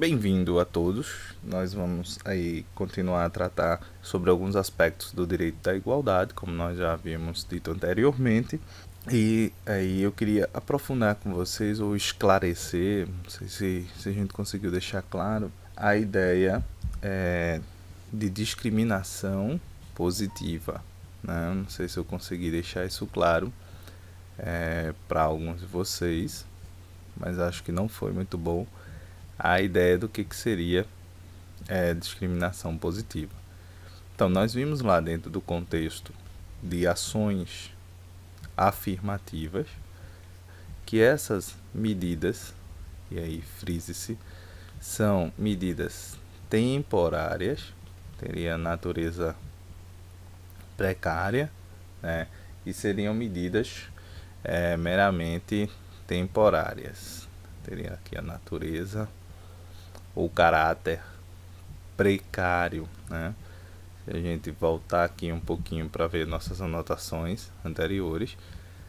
Bem-vindo a todos. Nós vamos aí continuar a tratar sobre alguns aspectos do direito da igualdade, como nós já havíamos dito anteriormente. E aí eu queria aprofundar com vocês ou esclarecer, não sei se a gente conseguiu deixar claro, a ideia de discriminação positiva. Né? Não sei se eu consegui deixar isso claro para alguns de vocês, mas acho que não foi muito bom a ideia do que seria discriminação positiva. Então, nós vimos lá dentro do contexto de ações afirmativas que essas medidas, e aí frise-se, são medidas temporárias, teria natureza precária, né? E seriam medidas meramente temporárias. Teria aqui a natureza ou caráter precário, né? Se a gente voltar aqui um pouquinho para ver nossas anotações anteriores,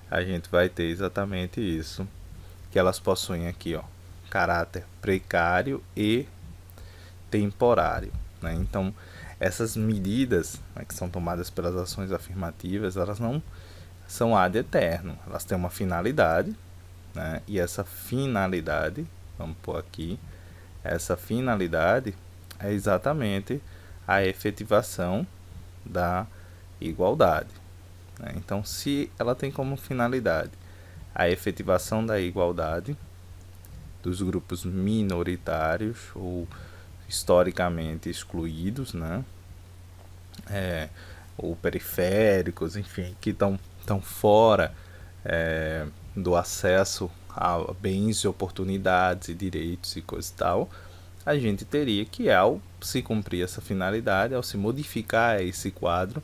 a gente vai ter exatamente isso, que elas possuem aqui, ó, caráter precário e temporário, né? Então, essas medidas, né, que são tomadas pelas ações afirmativas, elas não são ad eterno, elas têm uma finalidade, né? E essa finalidade, vamos pôr aqui, essa finalidade é exatamente a efetivação da igualdade. Né? Então, se ela tem como finalidade a efetivação da igualdade dos grupos minoritários ou historicamente excluídos, né? Ou periféricos, enfim, que estão fora do acesso a bens e oportunidades e direitos e coisa e tal, a gente teria que, ao se cumprir essa finalidade, ao se modificar esse quadro,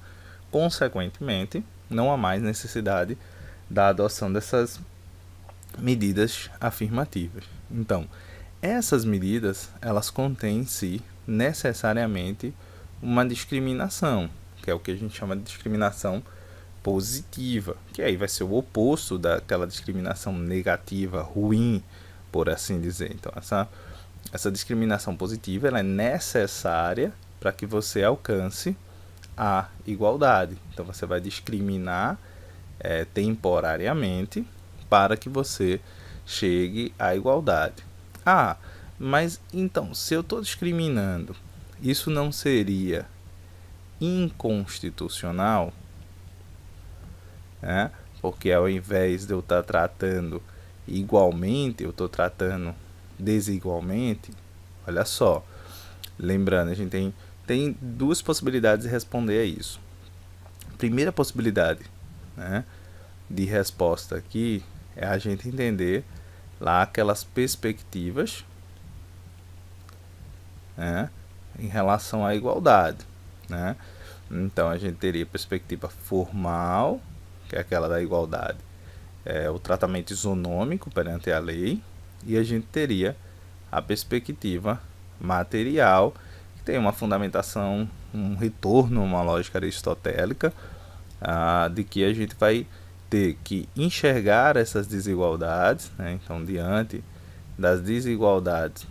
consequentemente, não há mais necessidade da adoção dessas medidas afirmativas. Então, essas medidas, elas contêm em si, necessariamente, uma discriminação, que é o que a gente chama de discriminação positiva, que aí vai ser o oposto daquela discriminação negativa, ruim, por assim dizer. Então, essa discriminação positiva, ela é necessária para que você alcance a igualdade. Então, você vai discriminar temporariamente para que você chegue à igualdade. Ah, mas então, se eu estou discriminando, isso não seria inconstitucional? Né? Porque ao invés de eu estar tratando igualmente, eu estou tratando desigualmente. Olha só, lembrando, a gente tem duas possibilidades de responder a isso. Primeira possibilidade, né, de resposta aqui é a gente entender lá aquelas perspectivas, né, em relação à igualdade, né? Então a gente teria perspectiva formal, que é aquela da igualdade, o tratamento isonômico perante a lei, e a gente teria a perspectiva material, que tem uma fundamentação, um retorno a uma lógica aristotélica, de que a gente vai ter que enxergar essas desigualdades, né? Então, diante das desigualdades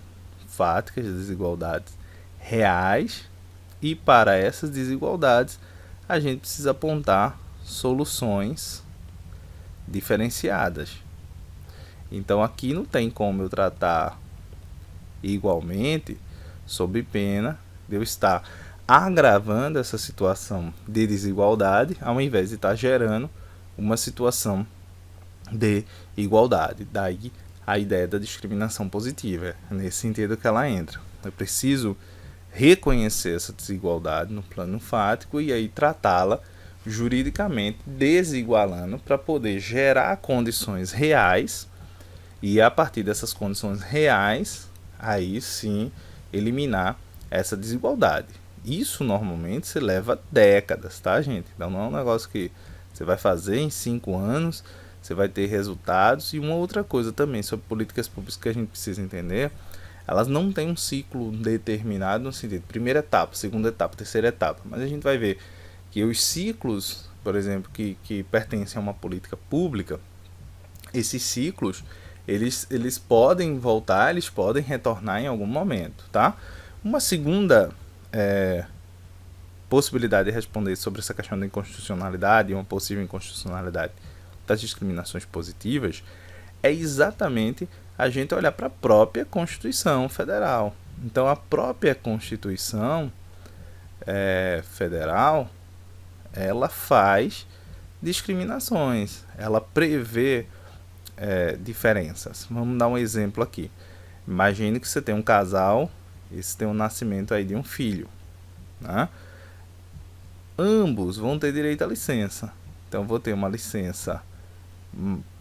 fáticas, desigualdades reais, e para essas desigualdades a gente precisa apontar soluções diferenciadas. Então aqui não tem como eu tratar igualmente, sob pena de eu estar agravando essa situação de desigualdade, ao invés de estar gerando uma situação de igualdade. Daí a ideia da discriminação positiva, é nesse sentido que ela entra. Eu preciso reconhecer essa desigualdade no plano fático e aí tratá-la juridicamente, desigualando, para poder gerar condições reais e, a partir dessas condições reais, aí sim eliminar essa desigualdade. Isso normalmente se leva décadas, tá, gente? Então não é um negócio que você vai fazer em 5 anos, você vai ter resultados. E uma outra coisa também sobre políticas públicas que a gente precisa entender, elas não têm um ciclo determinado no sentido de primeira etapa, segunda etapa, terceira etapa, mas a gente vai ver que os ciclos, por exemplo, que pertencem a uma política pública, esses ciclos, eles podem voltar, eles podem retornar em algum momento, tá? Uma segunda possibilidade de responder sobre essa questão da inconstitucionalidade, uma possível inconstitucionalidade das discriminações positivas, é exatamente a gente olhar para a própria Constituição Federal. Então, a própria Constituição Federal, ela faz discriminações, ela prevê diferenças. Vamos dar um exemplo aqui. Imagine que você tem um casal, esse tem um nascimento aí de um filho, né? Ambos vão ter direito à licença. Então, vou ter uma licença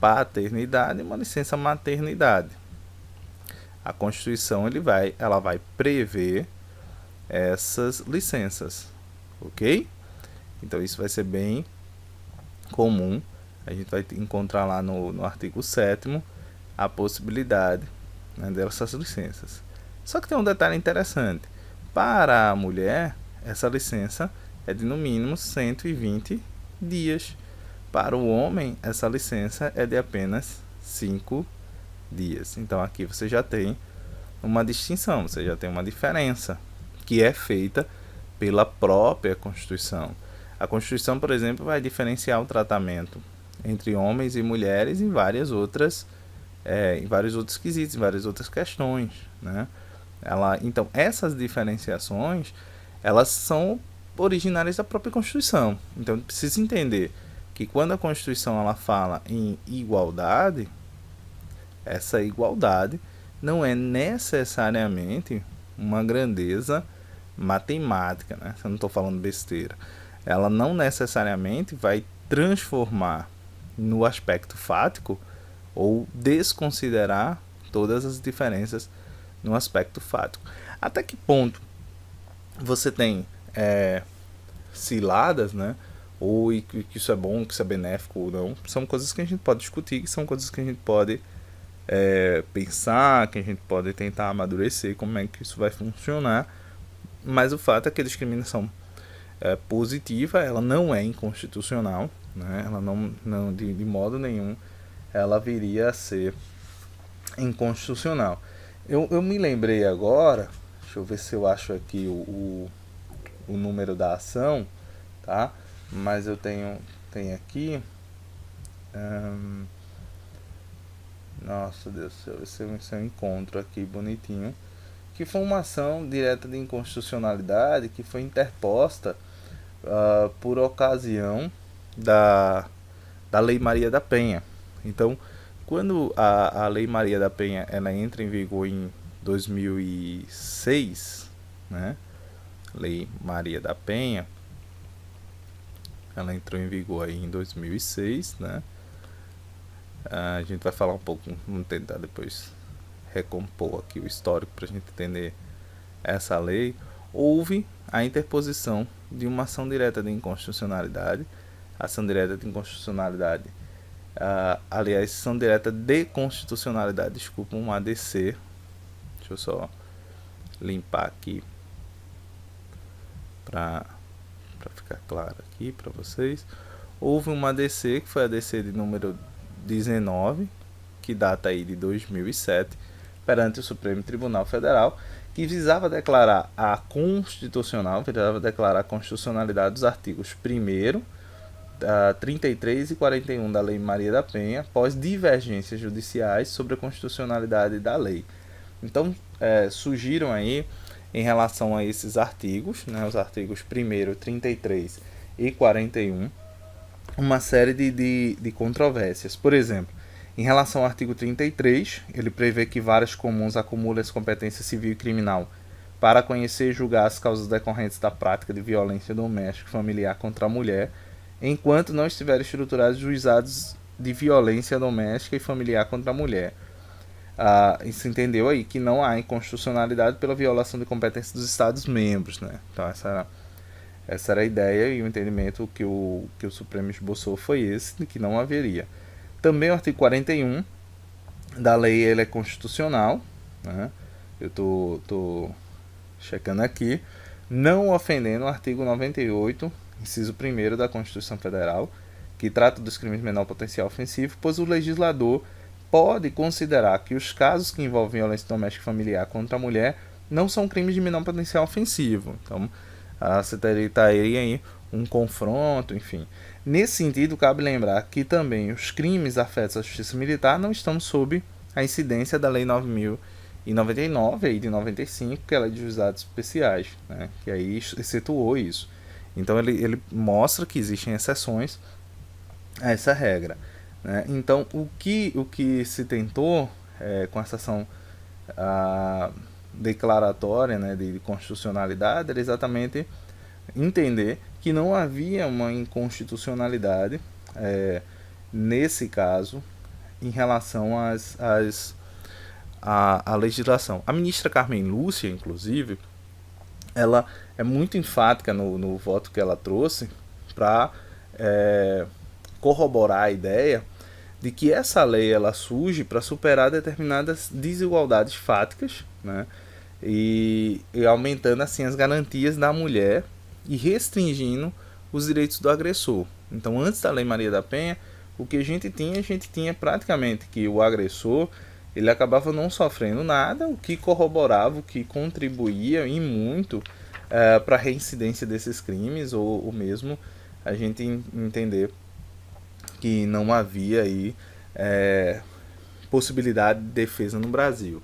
paternidade e uma licença maternidade. A Constituição ela vai prever essas licenças, ok? Então isso vai ser bem comum. A gente vai encontrar lá no artigo 7º a possibilidade, né, dessas licenças. Só que tem um detalhe interessante. Para a mulher, essa licença é de no mínimo 120 dias. Para o homem, essa licença é de apenas 5 dias. Então aqui você já tem uma distinção, você já tem uma diferença que é feita pela própria Constituição. A Constituição, por exemplo, vai diferenciar o tratamento entre homens e mulheres em vários outros quesitos, em várias outras questões, né? Então, essas diferenciações, elas são originárias da própria Constituição. Então, precisa entender que quando a Constituição ela fala em igualdade, essa igualdade não é necessariamente uma grandeza matemática, né? Eu não estou falando besteira. Ela não necessariamente vai transformar no aspecto fático ou desconsiderar todas as diferenças no aspecto fático. Até que ponto você tem ciladas, né? Ou que isso é bom, que isso é benéfico ou não, são coisas que a gente pode discutir, que são coisas que a gente pode pensar, que a gente pode tentar amadurecer como é que isso vai funcionar, mas o fato é que a discriminação positiva, ela não é inconstitucional, né? Ela não de modo nenhum ela viria a ser inconstitucional. Eu me lembrei agora, deixa eu ver se eu acho aqui o número da ação, tá? Mas eu tenho aqui. Nossa Deus do céu, se eu encontro aqui bonitinho. Que foi uma ação direta de inconstitucionalidade que foi interposta por ocasião da Lei Maria da Penha. Então, quando a Lei Maria da Penha ela entra em vigor em 2006, né? Lei Maria da Penha, ela entrou em vigor aí em 2006, né? A gente vai falar um pouco, vamos tentar depois recompor aqui o histórico para a gente entender essa lei. Houve a interposição de uma ação direta de inconstitucionalidade, ação direta de inconstitucionalidade, aliás, ação direta de constitucionalidade, desculpa, um ADC. Deixa eu só limpar aqui para ficar claro aqui para vocês. Houve uma ADC, que foi a ADC de número 19, que data aí de 2007, perante o Supremo Tribunal Federal, que visava declarar a constitucionalidade dos artigos 1º, 33 e 41 da Lei Maria da Penha, após divergências judiciais sobre a constitucionalidade da lei. Então, surgiram aí, em relação a esses artigos, né, os artigos 1º, 33 e 41, uma série de controvérsias. Por exemplo, em relação ao artigo 33, ele prevê que varas comuns acumulem as competências civil e criminal para conhecer e julgar as causas decorrentes da prática de violência doméstica e familiar contra a mulher, enquanto não estiverem estruturados juizados de violência doméstica e familiar contra a mulher. Isso entendeu aí que não há inconstitucionalidade pela violação de competências dos Estados-membros, né? Então essa era a ideia, e o entendimento que o Supremo esboçou foi esse, de que não haveria. Também o artigo 41 da lei, ele é constitucional, né? Eu tô checando aqui, não ofendendo o artigo 98, inciso 1º da Constituição Federal, que trata dos crimes de menor potencial ofensivo, pois o legislador pode considerar que os casos que envolvem violência doméstica e familiar contra a mulher não são crimes de menor potencial ofensivo. Então, você teria aí um confronto, enfim. Nesse sentido, cabe lembrar que também os crimes afetos à justiça militar não estão sob a incidência da Lei 9.099, aí de 95, que é a Lei de Juizados Especiais, né, que aí excetuou isso. Então ele mostra que existem exceções a essa regra. Né? Então o que se tentou com essa ação declaratória, né, de constitucionalidade era exatamente entender que não havia uma inconstitucionalidade nesse caso em relação à legislação. A ministra Carmen Lúcia, inclusive, ela é muito enfática no voto que ela trouxe para corroborar a ideia de que essa lei ela surge para superar determinadas desigualdades fáticas, né, e aumentando assim as garantias da mulher e restringindo os direitos do agressor. Então, antes da Lei Maria da Penha, o que a gente tinha praticamente que o agressor ele acabava não sofrendo nada, o que corroborava, o que contribuía e muito para a reincidência desses crimes, ou mesmo a gente entender que não havia aí possibilidade de defesa no Brasil.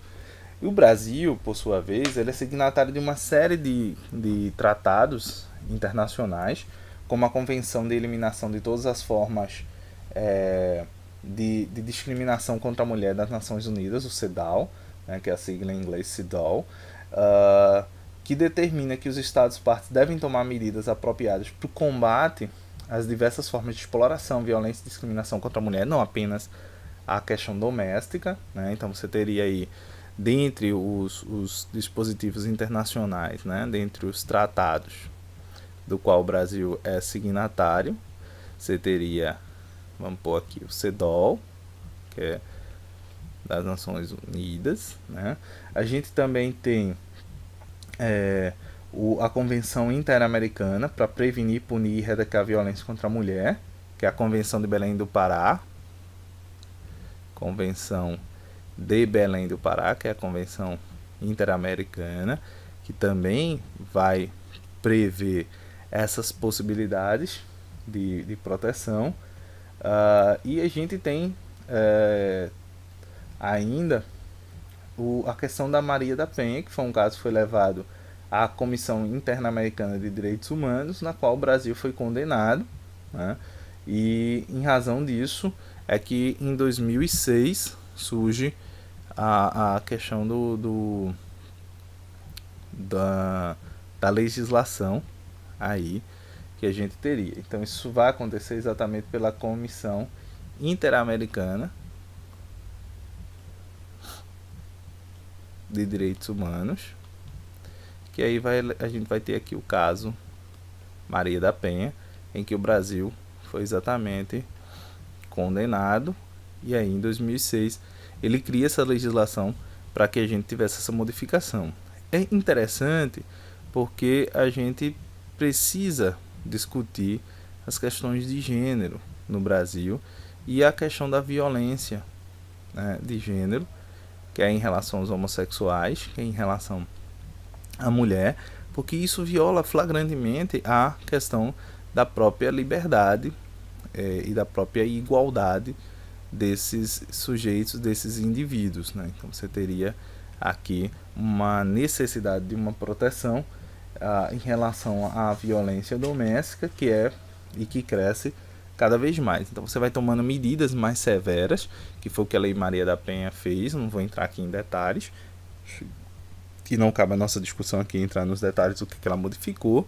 E o Brasil, por sua vez, ele é signatário de uma série de tratados internacionais, como a Convenção de Eliminação de Todas as Formas de Discriminação contra a Mulher das Nações Unidas, o CEDAW, né, que é a sigla em inglês CEDAW, que determina que os Estados-partes devem tomar medidas apropriadas para o combate às diversas formas de exploração, violência e discriminação contra a mulher, não apenas a questão doméstica. Né? Então você teria aí, dentre os dispositivos internacionais, né, dentre os tratados do qual o Brasil é signatário, você teria, vamos pôr aqui, o CEDAW, que é das Nações Unidas. Né? A gente também tem a Convenção Interamericana para prevenir, punir e erradicar a violência contra a mulher, que é a Convenção de Belém do Pará. Convenção de Belém do Pará, que é a Convenção Interamericana, que também vai prever essas possibilidades de proteção. E a gente tem ainda a questão da Maria da Penha, que foi um caso que foi levado à Comissão Interamericana de Direitos Humanos, na qual o Brasil foi condenado. Né? E em razão disso é que em 2006 surge a questão da legislação aí que a gente teria. Então isso vai acontecer exatamente pela Comissão Interamericana de Direitos Humanos, que aí a gente vai ter aqui o caso Maria da Penha, em que o Brasil foi exatamente condenado, e aí em 2006 ele cria essa legislação para que a gente tivesse essa modificação. É interessante porque a gente precisa discutir as questões de gênero no Brasil e a questão da violência, né, de gênero, que é em relação aos homossexuais, que é em relação à mulher, porque isso viola flagrantemente a questão da própria liberdade e da própria igualdade desses sujeitos, desses indivíduos. Né? Então você teria aqui uma necessidade de uma proteção em relação à violência doméstica, que cresce cada vez mais. Então você vai tomando medidas mais severas, que foi o que a Lei Maria da Penha fez. Não vou entrar aqui em detalhes, que não cabe a nossa discussão aqui entrar nos detalhes do que ela modificou,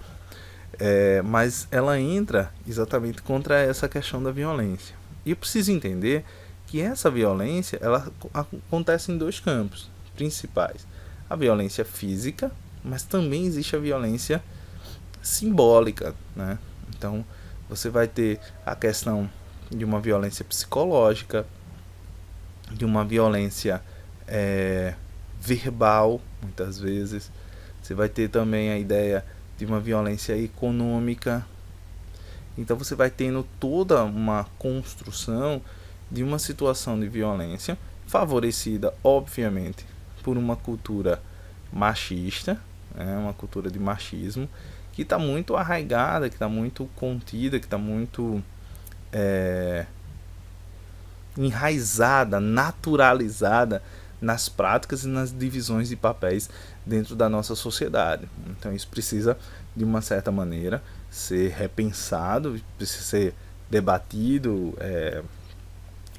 mas ela entra exatamente contra essa questão da violência. E eu preciso entender que essa violência ela acontece em dois campos principais: a violência física, mas também existe a violência simbólica. Né? Então você vai ter a questão de uma violência psicológica, de uma violência verbal, muitas vezes. Você vai ter também a ideia de uma violência econômica. Então você vai tendo toda uma construção de uma situação de violência, favorecida, obviamente, por uma cultura machista, uma cultura de machismo, que está muito arraigada, que está muito contida, que está muito enraizada, naturalizada nas práticas e nas divisões de papéis dentro da nossa sociedade. Então isso precisa, de uma certa maneira, ser repensado, precisa ser debatido,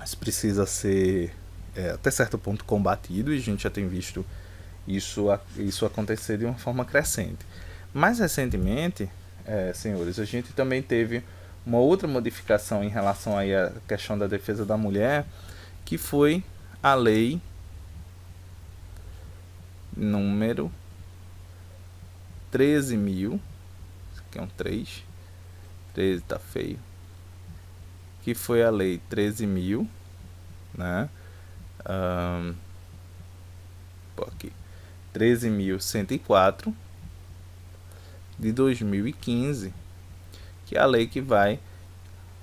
isso precisa ser até certo ponto combatido, e a gente já tem visto isso acontecer de uma forma crescente. Mais recentemente, senhores, a gente também teve uma outra modificação em relação aí à questão da defesa da mulher, que foi a lei número 13.000, isso aqui é um 13 tá feio, que foi a lei 13.000, né? Aqui, 13.104 de 2015, que é a lei que vai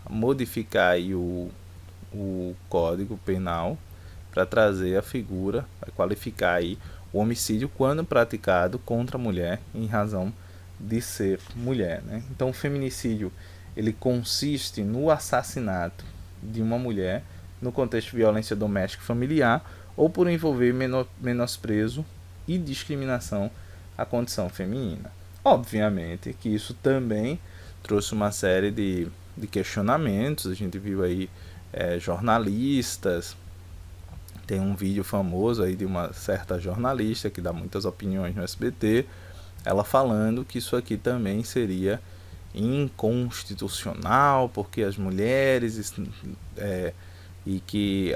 modificar aí o Código Penal para trazer a figura, vai qualificar aí o homicídio quando praticado contra a mulher em razão de ser mulher, né? Então o feminicídio, ele consiste no assassinato de uma mulher no contexto de violência doméstica e familiar, ou por envolver menosprezo e discriminação à condição feminina. Obviamente que isso também trouxe uma série de questionamentos. A gente viu aí jornalistas, tem um vídeo famoso aí de uma certa jornalista que dá muitas opiniões no SBT, ela falando que isso aqui também seria inconstitucional, porque as mulheres e que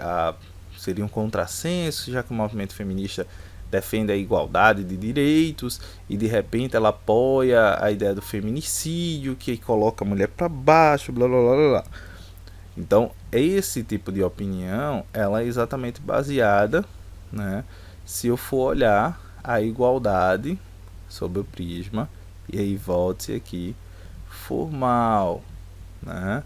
seria um contrassenso, já que o movimento feminista defende a igualdade de direitos, e de repente ela apoia a ideia do feminicídio, que coloca a mulher para baixo, blá blá blá blá. Então, esse tipo de opinião, ela é exatamente baseada, né, se eu for olhar a igualdade sob o prisma, e aí volte aqui, formal, né?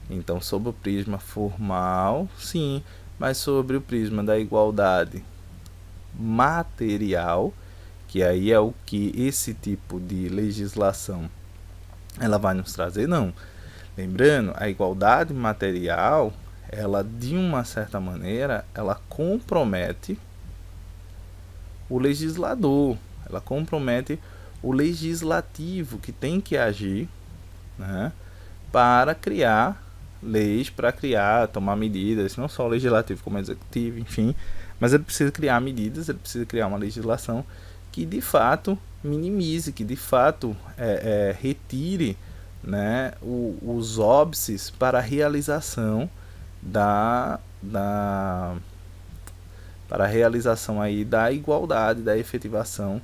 Então, sob o prisma formal, sim, mas sobre o prisma da igualdade material, que aí é o que esse tipo de legislação ela vai nos trazer, não. Lembrando, a igualdade material, ela de uma certa maneira, ela compromete o legislador, ela compromete o legislativo, que tem que agir, né, para criar leis, para tomar medidas, não só o legislativo como o executivo, enfim, mas ele precisa criar medidas, ele precisa criar uma legislação que de fato minimize, que de fato retire, né, os óbices para a realização para a realização aí da igualdade, da efetivação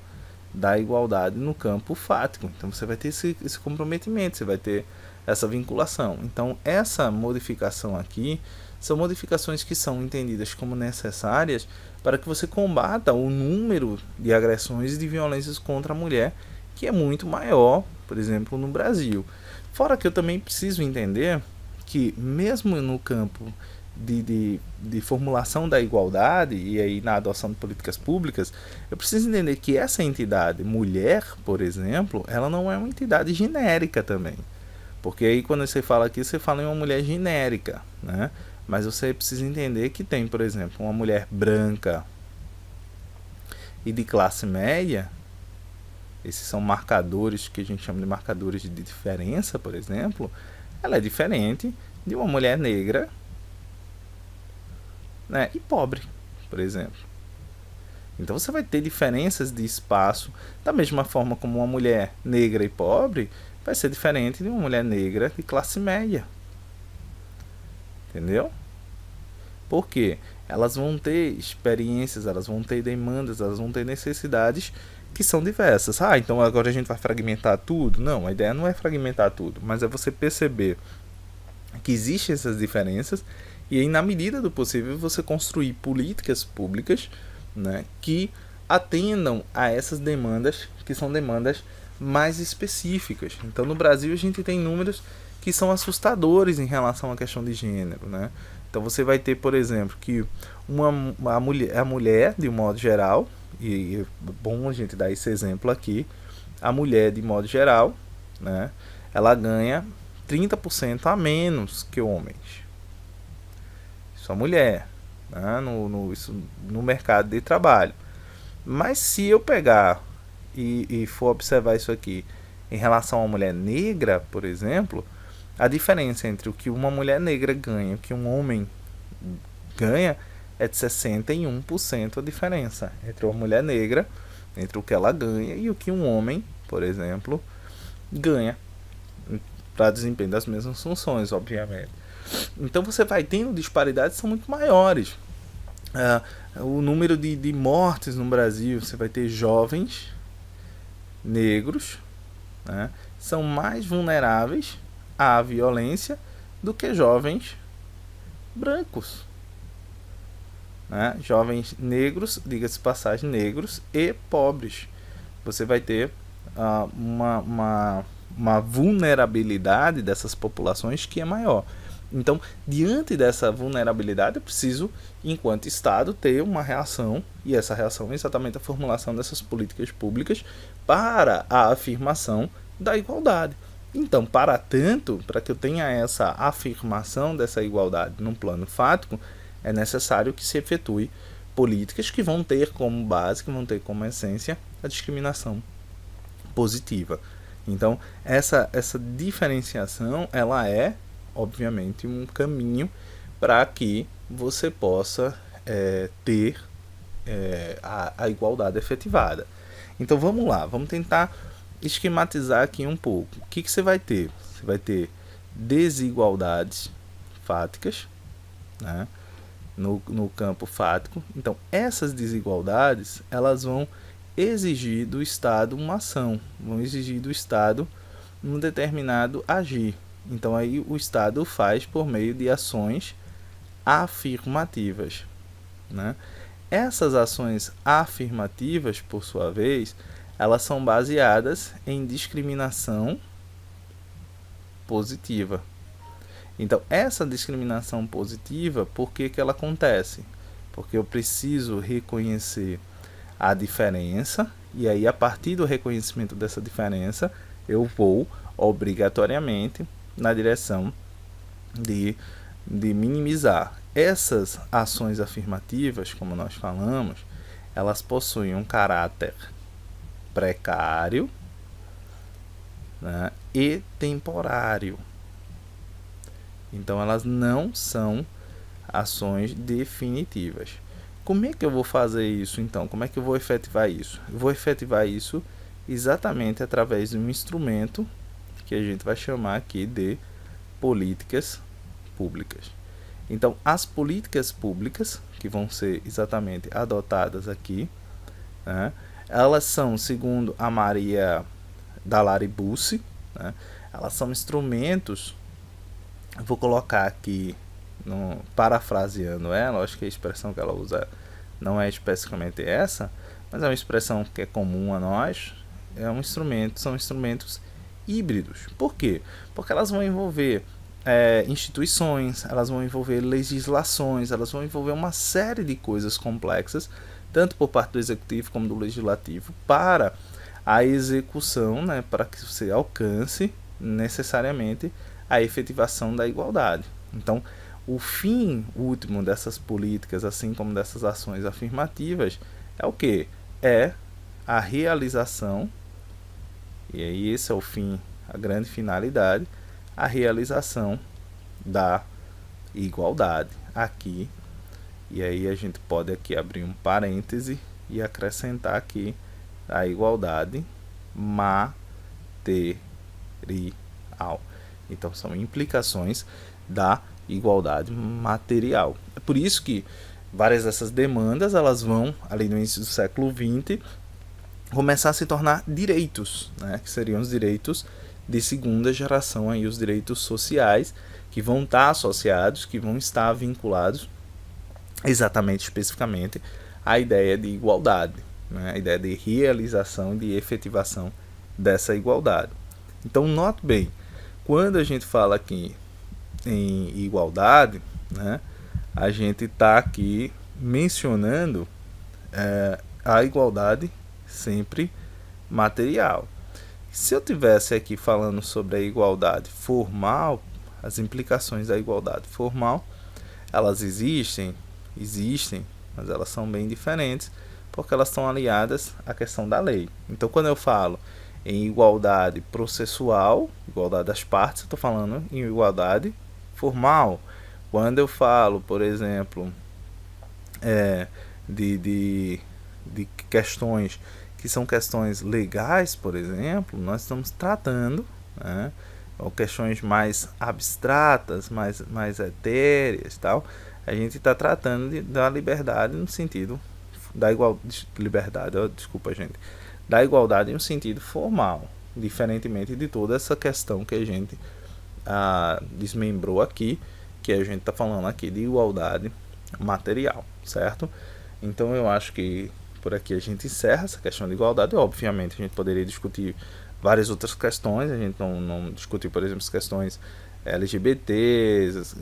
da igualdade no campo fático. Então você vai ter esse comprometimento, você vai ter essa vinculação. Então essa modificação aqui são modificações que são entendidas como necessárias para que você combata o número de agressões e de violências contra a mulher, que é muito maior, por exemplo, no Brasil. Fora que eu também preciso entender que mesmo no campo de formulação da igualdade e aí na adoção de políticas públicas, eu preciso entender que essa entidade, mulher, por exemplo, ela não é uma entidade genérica também. Porque aí quando você fala aqui, você fala em uma mulher genérica, né? Mas você precisa entender que tem, por exemplo, uma mulher branca e de classe média. Esses são marcadores que a gente chama de marcadores de diferença, por exemplo. Ela é diferente de uma mulher negra, né, e pobre, por exemplo. Então você vai ter diferenças de espaço, da mesma forma como uma mulher negra e pobre vai ser diferente de uma mulher negra de classe média. Entendeu? Por quê? Elas vão ter experiências, elas vão ter demandas, elas vão ter necessidades que são diversas. Então agora a gente vai fragmentar tudo? Não, a ideia não é fragmentar tudo, mas é você perceber que existem essas diferenças e aí, na medida do possível, você construir políticas públicas, né, que atendam a essas demandas, que são demandas mais específicas. Então no Brasil a gente tem números que são assustadores em relação à questão de gênero, né? Então Então você vai ter, por exemplo, que a mulher, de um modo geral, e é bom a gente dar esse exemplo aqui, a mulher, de modo geral, né, ela ganha 30% a menos que homens. Isso a mulher, né, no mercado de trabalho. Mas se eu pegar e for observar isso aqui em relação a uma mulher negra, por exemplo, a diferença entre o que uma mulher negra ganha e o que um homem ganha é de 61% a diferença entre uma mulher negra, entre o que ela ganha e o que um homem, por exemplo, ganha para desempenho das mesmas funções, obviamente. Então você vai tendo disparidades que são muito maiores. O número de mortes no Brasil, você vai ter jovens negros, né, são mais vulneráveis à violência do que jovens brancos, né? Jovens negros, diga-se passagem, negros e pobres. Você vai ter uma vulnerabilidade dessas populações que é maior. Então, diante dessa vulnerabilidade, eu preciso, enquanto Estado, ter uma reação, e essa reação é exatamente a formulação dessas políticas públicas para a afirmação da igualdade. Então, para tanto, para que eu tenha essa afirmação dessa igualdade num plano fático, é necessário que se efetue políticas que vão ter como base, que vão ter como essência a discriminação positiva. Então, essa diferenciação, ela é, obviamente, um caminho para que você possa ter a igualdade efetivada. Então, vamos lá, vamos tentar esquematizar aqui um pouco. O que você vai ter? Você vai ter desigualdades fáticas, né, no campo fático. Então, essas desigualdades, elas vão exigir do Estado uma ação, vão exigir do Estado um determinado agir. Então, aí o Estado faz por meio de ações afirmativas, né? Essas ações afirmativas, por sua vez, elas são baseadas em discriminação positiva. Então, essa discriminação positiva, por que ela acontece? Porque eu preciso reconhecer a diferença, e aí, a partir do reconhecimento dessa diferença, eu vou, obrigatoriamente, na direção de minimizar. Essas ações afirmativas, como nós falamos, elas possuem um caráter precário, né, e temporário. Então, elas não são ações definitivas. Como é que eu vou fazer isso, então? Como é que eu vou efetivar isso? Eu vou efetivar isso exatamente através de um instrumento que a gente vai chamar aqui de políticas públicas. Então, as políticas públicas, que vão ser exatamente adotadas aqui, né, elas são, segundo a Maria Dalari Bussi, né, elas são instrumentos. Vou colocar aqui, parafraseando ela, acho que a expressão que ela usa não é especificamente essa, mas é uma expressão que é comum a nós. São instrumentos híbridos. Por quê? Porque elas vão envolver instituições, elas vão envolver legislações, elas vão envolver uma série de coisas complexas, tanto por parte do executivo como do legislativo, para a execução, né, para que você alcance necessariamente a efetivação da igualdade. Então, o fim último dessas políticas, assim como dessas ações afirmativas, é o quê? É a realização, e aí esse é o fim, a grande finalidade, a realização da igualdade aqui. E aí a gente pode aqui abrir um parêntese e acrescentar aqui a igualdade material. Então, são implicações da igualdade material. É por isso que várias dessas demandas, elas vão, ali no início do século XX, começar a se tornar direitos, né? Que seriam os direitos de segunda geração, aí, os direitos sociais, que vão estar associados, que vão estar vinculados exatamente, especificamente, à ideia de igualdade, né? A ideia de realização e de efetivação dessa igualdade. Então, note bem, quando a gente fala aqui em igualdade, né, a gente está aqui mencionando a igualdade sempre material. Se eu tivesse aqui falando sobre a igualdade formal, as implicações da igualdade formal, elas existem, mas elas são bem diferentes, porque elas estão aliadas à questão da lei. Então, quando eu falo em igualdade processual, igualdade das partes, eu estou falando em igualdade formal. Quando eu falo, por exemplo, de questões que são questões legais, por exemplo, nós estamos tratando, né, ou questões mais abstratas, mais etéreas, tal, a gente está tratando da liberdade no sentido da da igualdade no sentido formal, diferentemente de toda essa questão que a gente desmembrou aqui, que a gente está falando aqui de igualdade material, certo? Então eu acho que por aqui a gente encerra essa questão de igualdade. Obviamente a gente poderia discutir várias outras questões, a gente não discutiu, por exemplo, as questões LGBTs,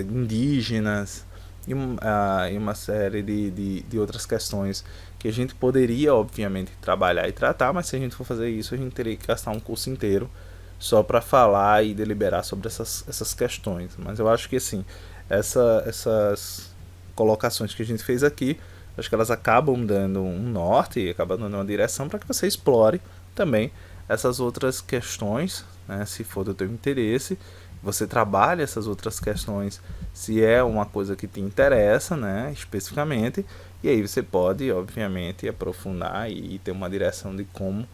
indígenas e uma série de outras questões que a gente poderia, obviamente, trabalhar e tratar, mas se a gente for fazer isso, a gente teria que gastar um curso inteiro só para falar e deliberar sobre essas questões. Mas eu acho que assim, essas colocações que a gente fez aqui, acho que elas acabam dando um norte, acabam dando uma direção para que você explore também essas outras questões, né, se for do teu interesse, você trabalha essas outras questões se é uma coisa que te interessa, né, especificamente, e aí você pode, obviamente, aprofundar e ter uma direção de como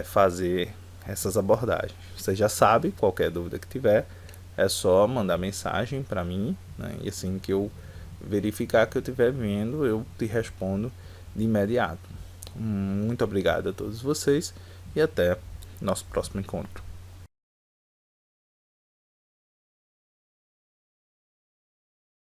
fazer essas abordagens. Você já sabe, qualquer dúvida que tiver, é só mandar mensagem para mim, né, e assim que eu verificar que eu estiver vendo, eu te respondo de imediato. Muito obrigado a todos vocês e até nosso próximo encontro.